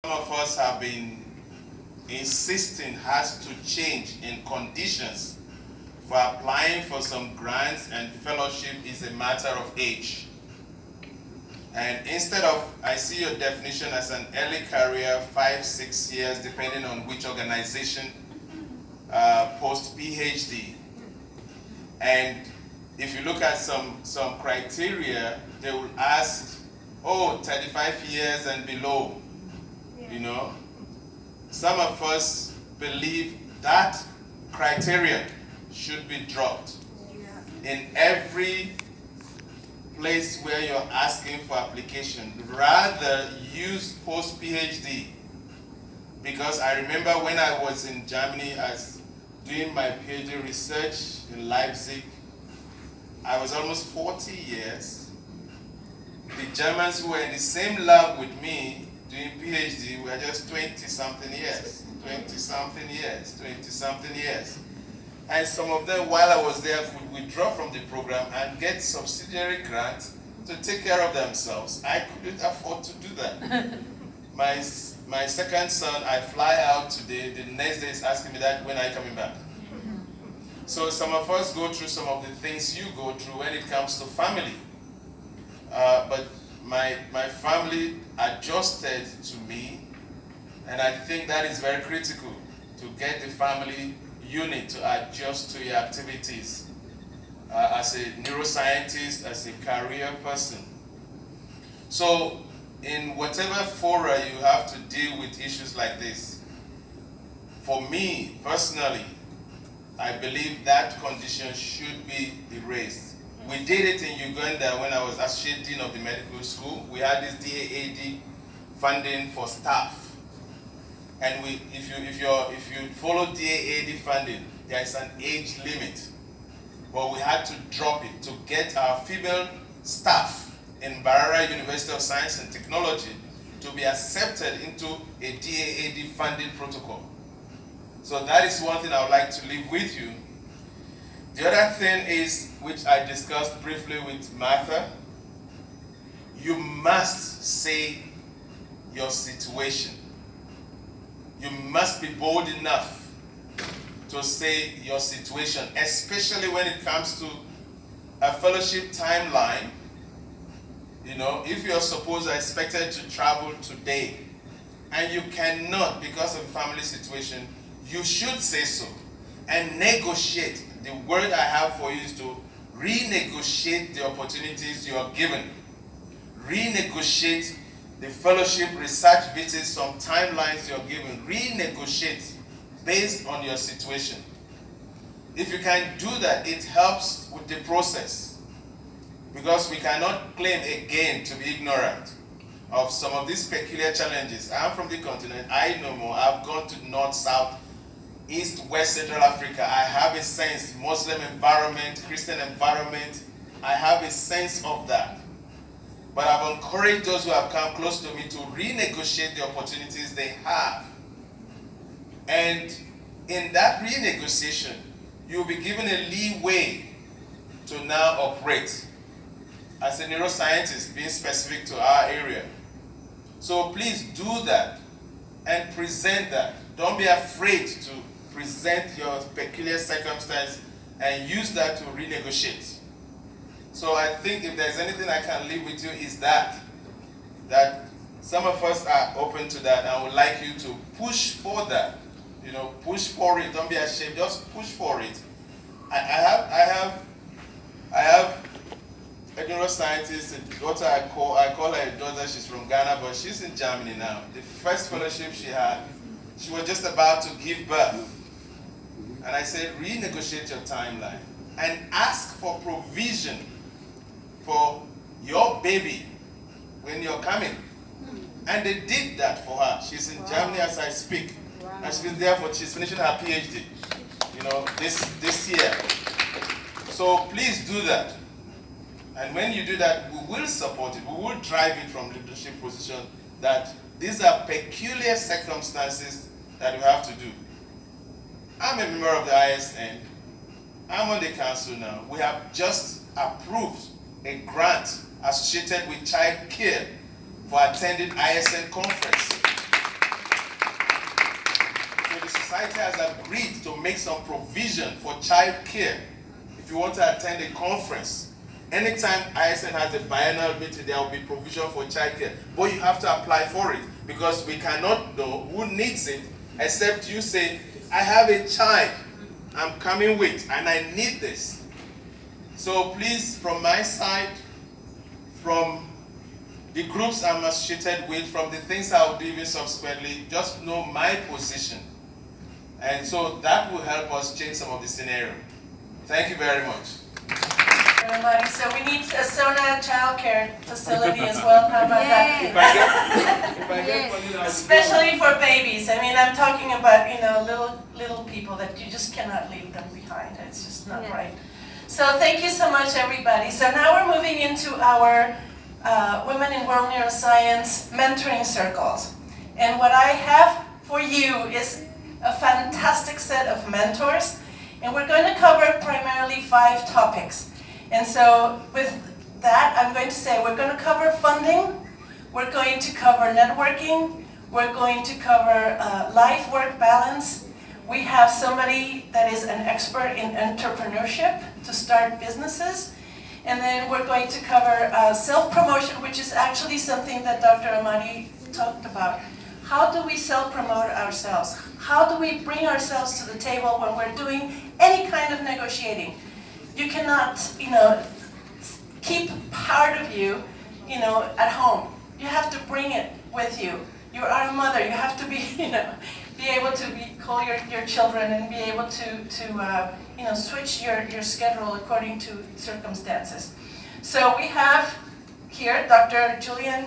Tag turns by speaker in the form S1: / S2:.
S1: Some of us have been insisting has to change in conditions for applying for some grants, and fellowship is a matter of age. And instead of, I see your definition as an early career, 5-6 years, depending on which organization, post PhD. And if you look at some criteria, they will ask, oh, 35 years and below. You know, some of us believe that criterion should be dropped. In every place where you're asking for application, rather use post-PhD. Because I remember when I was in Germany as doing my PhD research in Leipzig, I was almost 40 years. The Germans who were in the same lab with me doing PhD were just 20-something years, 20-something years, 20-something years. And some of them, while I was there, could withdraw from the program and get subsidiary grants to take care of themselves. I couldn't afford to do that. My second son, I fly out today, the next day is asking me that, when are you coming back? So some of us go through some of the things you go through when it comes to family. But my family adjusted to me, and I think that is very critical, to get the family unit to adjust to your activities as a neuroscientist, as a career person. So in whatever fora you have to deal with issues like this, for me personally, I believe that condition should be erased. We did it in Uganda when I was associate dean of the medical school. We had this DAAD funding for staff. And if you follow DAAD funding, there is an age limit. But we had to drop it to get our female staff in Mbarara University of Science and Technology to be accepted into a DAAD funding protocol. So that is one thing I would like to leave with you. The other thing is, which I discussed briefly with Martha, you must say your situation. You must be bold enough to say your situation, especially when it comes to a fellowship timeline. You know, if you're supposed or expected to travel today, and you cannot because of family situation, you should say so and negotiate. The word I have for you is to renegotiate the opportunities you are given. Renegotiate the fellowship research visits, some timelines you're given. Renegotiate based on your situation. If you can do that, it helps with the process. Because we cannot claim again to be ignorant of some of these peculiar challenges. I'm from the continent, I know more. I've gone to North, South, East, West, Central Africa. I have a sense, Muslim environment, Christian environment. I have a sense of that. But I've encouraged those who have come close to me to renegotiate the opportunities they have. And in that renegotiation, you'll be given a leeway to now operate as a neuroscientist, being specific to our area. So please do that and present that. Don't be afraid to present your peculiar circumstance and use that to renegotiate. So I think if there's anything I can leave with you is that some of us are open to that and would like you to push for that. You know, push for it. Don't be ashamed. Just push for it. I have a neuroscientist, a daughter. I call her a daughter. She's from Ghana, but she's in Germany now. The first fellowship she had, she was just about to give birth. And I said, renegotiate your timeline and ask for provision for your baby when you're coming. And they did that for her. She's in Germany as I speak. And she's been there she's finishing her PhD, you know, this year. So please do that. And when you do that, we will support it. We will drive it from leadership position that these are peculiar circumstances that we have to do. I'm a member of the ISN. I'm on the council now. We have just approved a grant associated with child care for attending ISN conference. society has agreed to make some provision for child care. If you want to attend a conference, anytime ISN has a biennial meeting, there will be provision for child care. But you have to apply for it, because we cannot know who needs it except you say, I have a child I'm coming with and I need this. So please, from my side, from the groups I'm associated with, from the things I'll do even subsequently, just know my position. And so that will help us change some of the scenario. Thank you very much.
S2: Everybody. So we need a Sona childcare facility as well. How about that?
S1: If I get money, I'll
S2: Especially for babies. I mean, I'm talking about, you know, little people that you just cannot leave them behind. It's just not right. So thank you so much, everybody. So now we're moving into our Women in World Neuroscience mentoring circles. And what I have for you is a fantastic set of mentors. And we're going to cover primarily 5 topics. And so with that, I'm going to say we're going to cover funding, we're going to cover networking, we're going to cover life-work balance. We have somebody that is an expert in entrepreneurship to start businesses. And then we're going to cover self-promotion, which is actually something that Dr. Amadi talked about. How do we self-promote ourselves? How do we bring ourselves to the table when we're doing any kind of negotiating? You cannot, you know, keep part of you, you know, at home. You have to bring it with you. You are a mother. You have to be, you know, be able to call your children and be able to you know, switch your schedule according to circumstances. So we have here Dr. Giuliano,